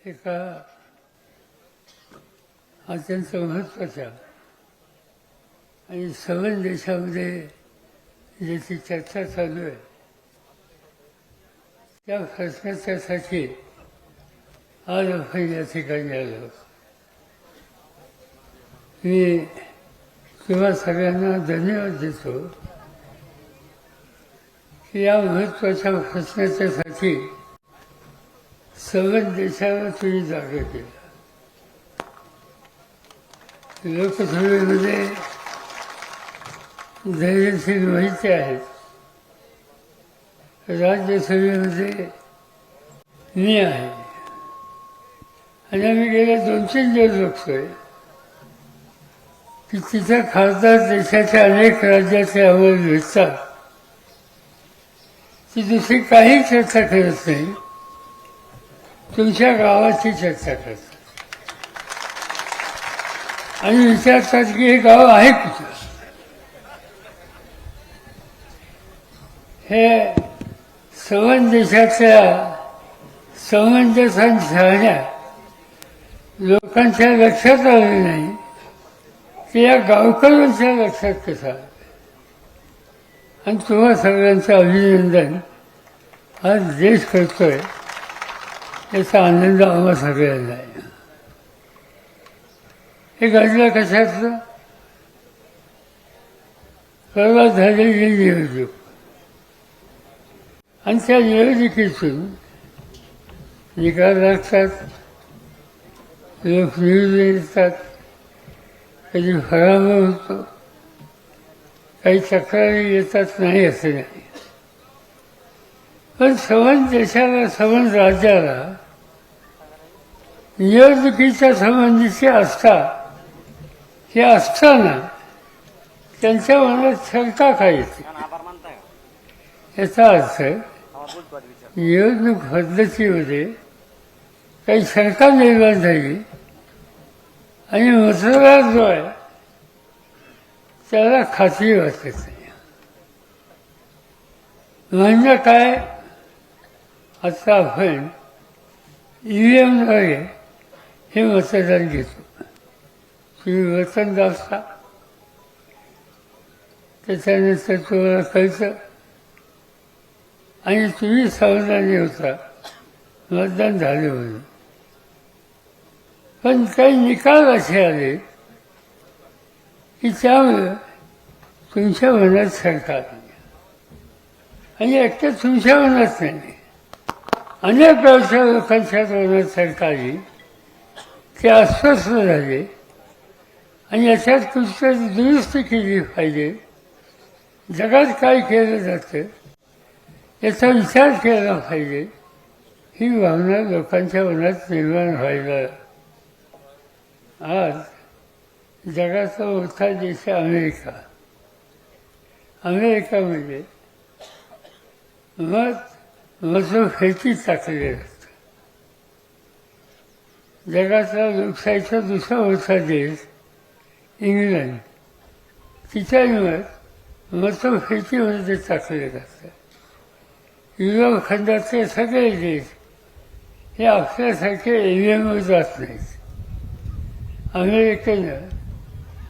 एका अत्यंत महत्त्वाच्या आणि सगळ्या देशामध्ये ज्याची चर्चा चालू आहे त्या प्रश्नाच्यासाठी आज आपण या ठिकाणी आलो. मी तुम्हा सगळ्यांना धन्यवाद देतो की या महत्त्वाच्या प्रश्नाच्यासाठी सगळ्या देशाला तुम्ही जागा केला. लोकसभेमध्ये धैर्यशील माहिती आहेत, राज्यसभेमध्ये मी आहे आणि आम्ही गेल्या 2-3 दिवस बघतोय की तिथं खासदार देशाच्या अनेक राज्याचे अहवाल भेटतात, ती दुसरी काही चर्चा करत नाही, तुमच्या गावाची चर्चा करतात आणि विचारतात की हे गाव आहे कुठं. हे सवन देशातल्या समंजसन झाल्या लोकांच्या लक्षात आले नाही की या गावकऱ्यांच्या लक्षात कसं आलं. आणि तुम्हा सगळ्यांचं अभिनंदन आज देश करतोय याचा आनंद आम्हा सगळ्यांना आहे. हे घडलं कशाचं? परवा झालेली निवडणूक आणि त्या निवडणुकीतून निकाल लागतात, लोक निवडून येतात, कधी पराभव होतो, काही तक्रारी येतात, नाही असं नाही. पण सवन देशाला सवन राज्याला निवडणुकीच्या संबंधीची आस्था हे असताना त्यांच्या मनात शंका काय येते. याचा अर्थ निवडणूक पद्धतीमध्ये काही शंका निर्माण झाली आणि मतदार जो आहे त्याला खात्री वाटत नाही. म्हणजे काय, आता आपण EVMद्वारे हे मतदान घेतो. तुम्ही वतन दाबता, त्याच्यानंतर तुम्हाला कळतं आणि तुम्ही समाधानी होता मतदान झाले म्हणून. पण काही निकाल असे आले की त्यामुळं तुमच्या मनात शंका आली आणि एकटं तुमच्या मनात नाही, अनेक गावच्या लोकांच्या मनात शंका आली, ते अस्वस्थ झाले आणि याच्यात कुठतरी दुरुस्ती केली पाहिजे, जगात काय केलं जातं याचा विचार केला पाहिजे, ही भावना लोकांच्या मनात निर्माण व्हायला. आज जगाचा मोठा देश आहे अमेरिकामध्ये मतभेदी टाकलेलं असतं. जगाचा लोकशाहीचा दुसरा मोठा देश इंग्लंड, तिच्या मतभेदीमध्ये टाकलेलं असतं. युरोप खंडातले सगळे देश हे आपल्यासारखे EVMवर जात नाहीत. अमेरिकेनं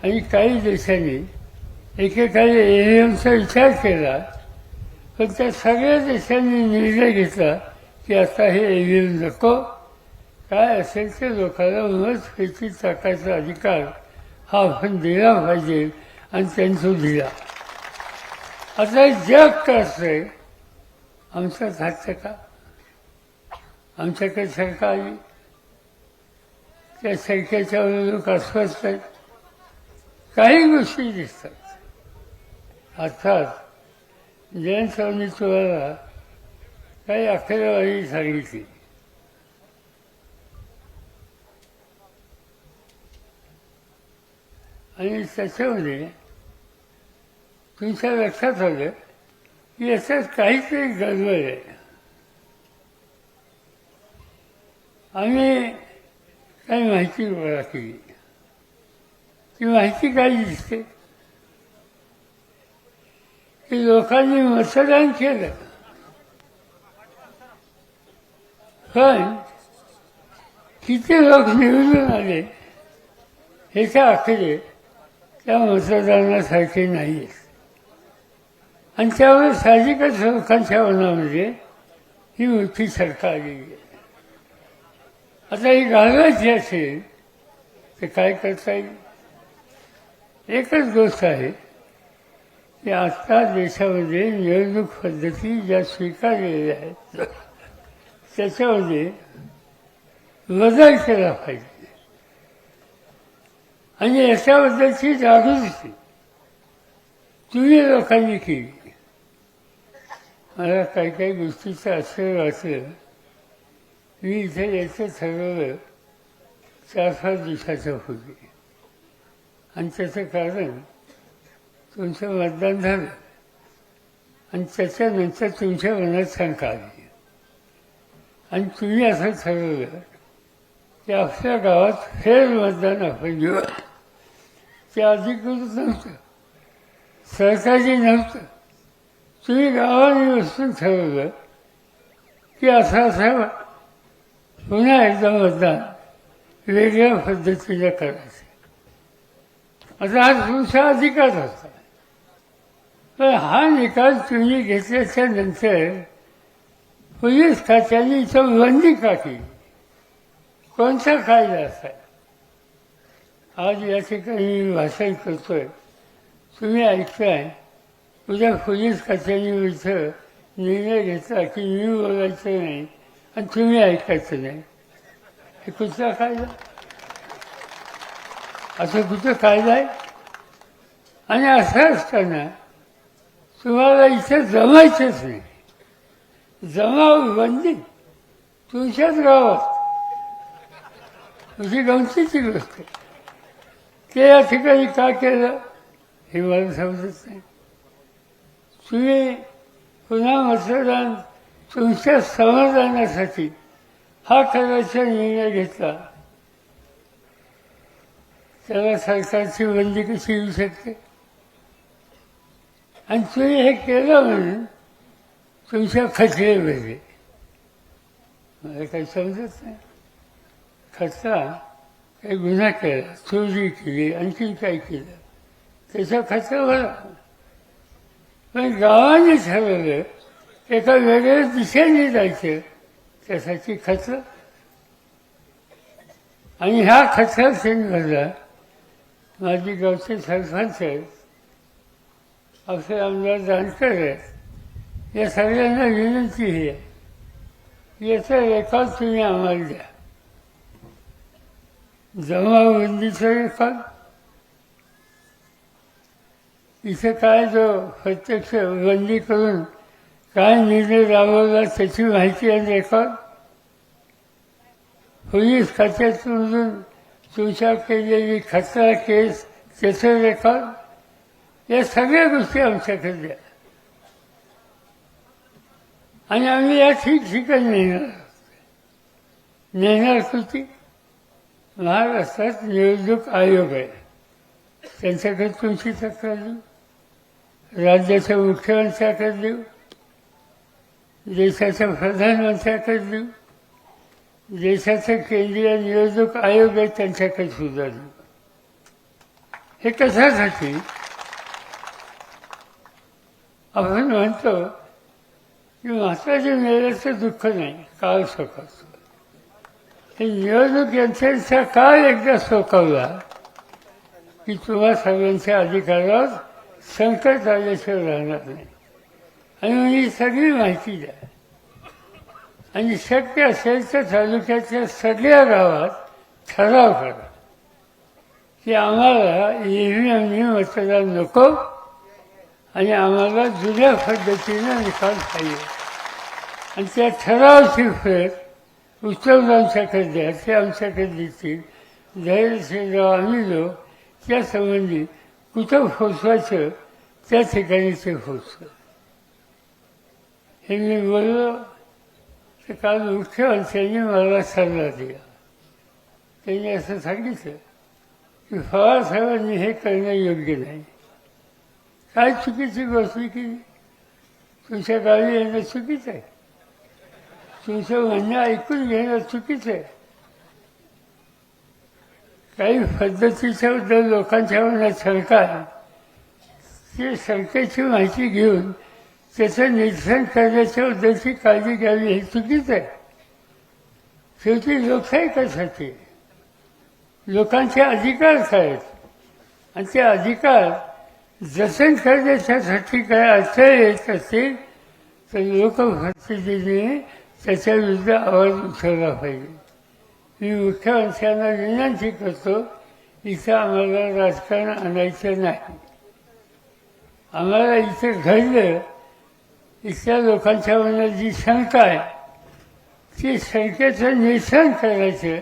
आणि काही देशांनी एकेकाळी EVMचा विचार केला, पण त्या सगळ्या देशांनी निर्णय घेतला की आता हे EVM नको, काय असेल ते लोकांना मतभेदी टाकायचा अधिकार हा आपण दिला पाहिजे आणि त्यांनी दिला. आता जग कसं आमचं घातलं का, आमच्याकडे शंका आली, त्या शंकेच्या लोक अस्वस्थ आहेत, काही गोष्टी दिसतात. अर्थात जयंतरावांनी तुम्हाला काही आकडेवारी सांगितली. आणि त्याच्यामध्ये तुमच्या लक्षात आलं की याच्यात काहीतरी गडबड आहे. आम्ही काही माहिती गोळा केली. ती माहिती काय दिसते की लोकांनी मतदान केलं, पण किती लोक निवडून आले ह्याच्या अखेरीस त्या मतदानासारखे नाही आहेत. आणि त्यामुळे साहजिकच लोकांच्या मनामध्ये ही मोठी शंका आलेली आहे. आता ही घालवायची असेल तर काय करता येईल? एकच गोष्ट आहे की आता देशामध्ये निवडणूक पद्धती ज्या स्वीकारलेल्या आहेत त्याच्यामध्ये बदल केला पाहिजे. आणि याच्याबद्दलची जागृती तुम्ही लोकांनी केली. मला काही काही गोष्टीचं असं वाटलं, मी इथे यायचं ठरवलं 4-5 दिवसाच्या पूर्वी. आणि त्याचं कारण तुमचं मतदान झालं आणि त्याच्यानंतर तुमच्या मनात शंका आली आणि तुम्ही असं ठरवलं की आपल्या गावात फेर मतदान आपण घेऊ. ते अधिकृत नव्हतं, सरकारी नव्हतं. तुम्ही गावाने बसून ठरवलं की असं पुन्हा एकदा मतदान वेगळ्या पद्धतीने करायचं. आता हा तुमचा अधिकार होता, पण हा निकाल तुम्ही घेतल्याच्या नंतर पोलीस खात्याने इथं बंदी का केली? कोणता कायदा असा? आज या ठिकाणी मी भाषण करतोय, तुम्ही ऐकताय. उद्या पोलीस खात्याने इथं निर्णय घेतला की मी बोलायचं नाही आणि तुम्ही ऐकायचं नाही. हे कुठचा कायदा? असं कुठं कायदा आहे? आणि असं असताना तुम्हाला इथं जमायचंच नाही. जमाव बंदी तुमच्याच गावात, तुझी गमतीची गोष्ट. ते या ठिकाणी का केलं हे मला समजत नाही. तुम्ही पुन्हा मतदान तुमच्या समाधानासाठी हा करायचा निर्णय घेतला, त्याला सरकारची बंदी कशी येऊ शकते? आणि तुम्ही हे केलं म्हणून तुमच्या खचले वेगळे. मला काही समजत नाही. खचला, काही गुन्हा केला, चोरी केली, आणखी काय केलं, त्याचा खचला बरा. पण गावाने ठरवलं एका वेगळ्या दिशेने जायचं, त्यासाठी खचलं. आणि ह्या खचला सेंटरला माझी गावचे सरपंच आहेत, आपले आमदार जानकर आहेत, या सगळ्यांना विनंती आहे, याचा रेकॉर्ड तुम्ही आम्हाला द्या. जमावबंदीचा रेकॉर्ड. इथं काय जो प्रत्यक्ष बंदी करून काय निर्णय राबवला त्याची माहिती आणि रेकॉर्ड. पोलीस खात्यातून तुमच्या केलेली खतरा केस त्याचं रेकॉर्ड. या सगळ्या गोष्टी आमच्याकडे द्या आणि आम्ही या ठिकठिकाणी नेणार कृती. महाराष्ट्रात निवडणूक आयोग आहे, त्यांच्याकडे तुमची तक्रार देऊ, राज्याच्या मुख्यमंत्र्याकडे देऊ, देशाच्या प्रधानमंत्र्याकडे देऊ, देशाचा केंद्रीय निवडणूक आयोग आहे त्यांच्याकडे सुद्धा देऊ. हे कशासाठी? आपण म्हणतो की महात्माच्या मेल्याचं दुःख नाही, काळ सोकावतो. हे निवडणूक यंत्रणेचा काळ एकदा सोकावला की तुम्हा सगळ्यांच्या अधिकारावर संकट आल्याशिवाय राहणार नाही. आणि मग ही सगळी माहिती द्या आणि शक्य असेल तर तालुक्याच्या सगळ्या गावात ठराव करा की आम्हाला EVM मतदान नको आणि आम्हाला जुन्या पद्धतीनं निकाल पाहिजे. आणि त्या ठरावाची फेर उत्तम आमच्याकडे द्या, ते आमच्याकडे देतील. धैर्यशील आम्ही जो त्यासंबंधी कुठं पोचवायचं त्या ठिकाणी ते पोचतं. हे मी बोललो तर काल मुख्यमंत्र्यांनी मला सल्ला दिला. त्यांनी असं सांगितलं की पवारसाहेबांनी हे करणं योग्य नाही. काय चुकीची गोष्ट केली? तुमच्या गावी येणं चुकीचं आहे, तुमचं म्हणणं ऐकून घेणं चुकीचं आहे. काही पद्धतीच्या लोकांच्या मनात शंका आहे. ती शंकेची माहिती घेऊन त्याचं निरसन करण्याच्या उद्देशी काळजी घ्यावी हे चुकीचं आहे. शेवटी लोकशाही कशाची? लोकांचे अधिकार आहेत आणि ते अधिकार जतन करण्याच्यासाठी काय अडचण येत असेल तर लोकप्रतिनिधीने त्याच्या विरुद्ध आवाज उठवला पाहिजे. मी मुख्यमंत्र्यांना विनंती करतो, इथं आम्हाला राजकारण आणायचं नाही. आम्हाला इथं घडलं, इथल्या लोकांच्या मनात जी शंका आहे ती शंकेचं निरसन करायचं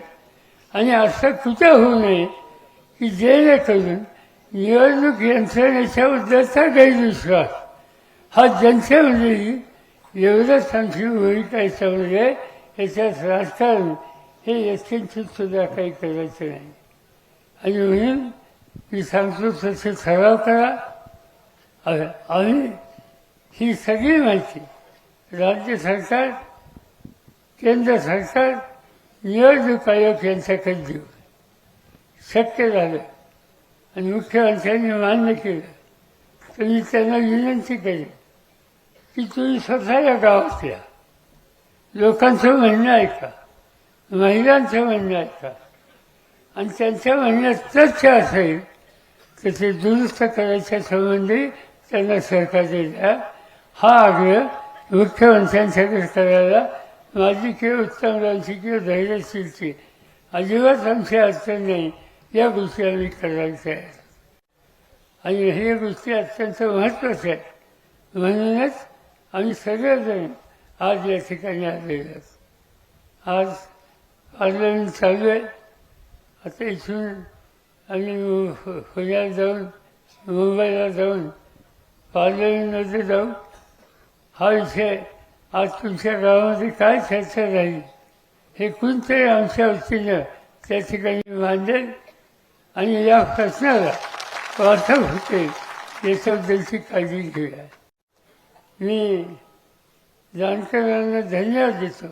आणि असं कुठं होऊ नये की जेणेकरून निवडणूक यंत्रणेच्याबद्दलचा गैरविश्वास हा जनतेमध्येही एवढंच आमची भूमिका याच्यामध्ये याच्यात राजकारण हे यथकिंचित सुद्धा काही करायचं नाही. आणि म्हणून मी सांगतो तसे ठराव करा. आणि ही सगळी माहिती राज्य सरकार, केंद्र सरकार, निवडणूक आयोग यांच्याकडे देऊ. शक्य झालं आणि मुख्यमंत्र्यांनी मान्य केलं तर मी त्यांना विनंती करेन की तुम्ही स्वतः या गावात या, लोकांचं म्हणणं ऐका, महिलांचं म्हणणं ऐका आणि त्यांच्या म्हणण्यात तथ्य असेल तर ते दुरुस्त करायच्या संबंधी त्यांना सरकारने द्या. हा आग्रह मुख्यमंत्र्यांच्याकडे करायला माझी किंवा उत्तमरावांची किंवा धैर्यशीलची अजिबात आमची अडचण नाही. या गोष्टी आम्ही करायला तयार आणि हे गोष्टी अत्यंत महत्त्वाच्या आहेत. म्हणूनच आम्ही सगळेजण आज या ठिकाणी आलेलो आहोत. आज पार्लमेंट चालू आहे. आता इथून आम्ही पुण्याला जाऊन, मुंबईला जाऊन पार्लमेंटमध्ये जाऊ. हा विषय आज तुमच्या गावामध्ये काय चर्चा झाली हे कोणतरी आमच्या वतीनं त्या ठिकाणी मांडेल आणि या प्रश्नाला वाचा होते याच्याबद्दलची काळजी घेऊया. मी जाणकारांना धन्यवाद देतो.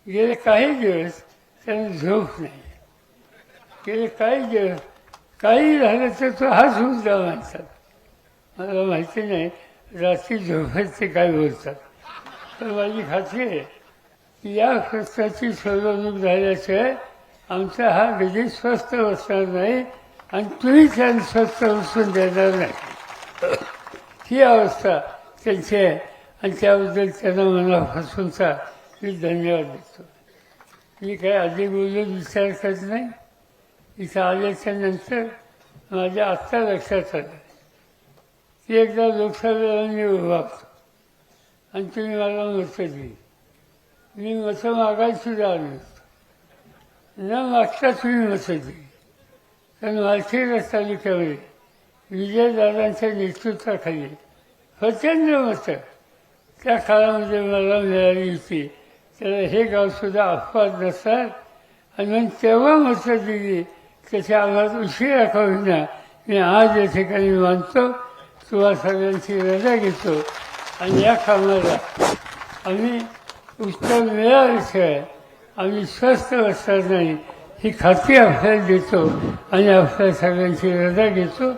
गेले काही दिवस त्यांना झोप नाही. गेले काही दिवस काही झालं तर तो हाच मुद्दा माणसात. मला माहिती नाही रात्री झोपेत ते काय बोलतात, पण माझी खात्री आहे की या प्रश्नाची सोडवणूक झाल्याशिवाय आमचा हा विधी स्वस्थ बसणार नाही आणि तुम्ही त्यांना स्वस्थ बसून देणार नाही. ही अवस्था त्यांची आहे आणि त्याबद्दल त्यांना मनापासूनचा मी धन्यवाद देतो. मी काय अधिक बोलून विचार करत नाही. इथं आल्याच्या नंतर माझ्या आत्ता लक्षात आलं की एकदा लोकसभेला मी उभा होतो आणि तुम्ही मला मतं दिली. मी मतं मागायला सुद्धा आलो होतो. न मागता तुम्ही मतं दिली. कारण माळशिरस तालुक्यामध्ये विजयदादांच्या नेतृत्वाखाली प्रचंड मतं त्या काळामध्ये मला मिळाली होती. त्याला हे गावसुद्धा अपवाद नसतात आणि मग तेव्हा मतं दिली. त्याच्या आम्हाला उशिरा का होईना मी आज या ठिकाणी मानतो. तुम्हा सगळ्यांची रजा घेतो आणि या कामाला आम्ही उत्तर मिळाल्याशिवाय आम्ही स्वस्थ बसणार नाही ही खात्री आपल्याला देतो आणि आपल्या सगळ्यांची रजा घेतो.